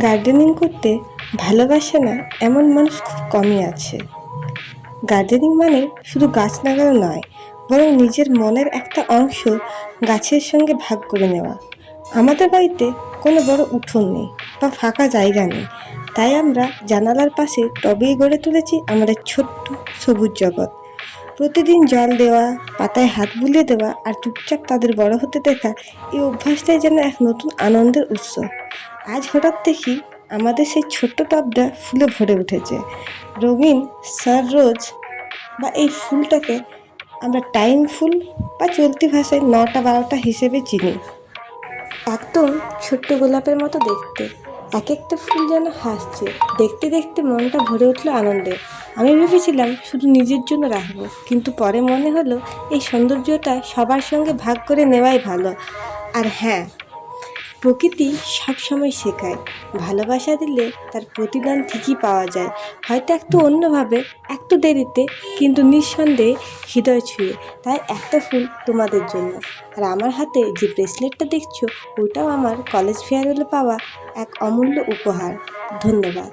Gardening করতে ভালোবাসে না এমন মানুষ খুব কমই আছে। গার্ডেনিং মানে শুধু গাছ লাগানো নয়, বরং নিজের মনের একটা অংশ গাছের সঙ্গে ভাগ করে নেওয়া। আমাদের বাড়িতে কোনো বড় উঠোন নেই বা ফাঁকা জায়গা নেই, তাই আমরা জানালার পাশে টবেই গড়ে তুলেছি আমাদের ছোট্ট সবুজ জগৎ। প্রতিদিন জল দেওয়া, পাতায় হাত বুলিয়ে দেওয়া আর চুপচাপ তাদের বড় হতে দেখা, এই অভ্যাসটাই যেন এক নতুন আনন্দের উৎস। আজ হঠাৎ দেখি আমাদের সেই ছোট্ট টবটা ফুলে ভরে উঠেছে। রঙিন সাররোজ বা এই ফুলটাকে আমরা টাইম ফুল বা চলতি ভাষায় 9টা 12টা হিসেবে চিনি। একদম ছোট্ট গোলাপের মতো দেখতে, এক একটা ফুল যেন হাসছে। দেখতে দেখতে মনটা ভরে উঠলো আনন্দে। আমি ভেবেছিলাম শুধু নিজের জন্য রাখবো, কিন্তু পরে মনে হলো এই সৌন্দর্যটা সবার সঙ্গে ভাগ করে নেওয়াই ভালো। আর হ্যাঁ, প্রকৃতি সবসময় শেখায়, ভালোবাসা দিলে তার প্রতিদান ঠিকই পাওয়া যায়, হয়তো একটু অন্যভাবে, একটু দেরিতে, কিন্তু নিঃসন্দেহে হৃদয় ছুঁয়ে। তাই একটা ফুল তোমাদের জন্য। আর আমার হাতে যে ব্রেসলেটটা দেখছো, ওটাও আমার কলেজ ফেয়ারওয়েলে পাওয়া এক অমূল্য উপহার। ধন্যবাদ।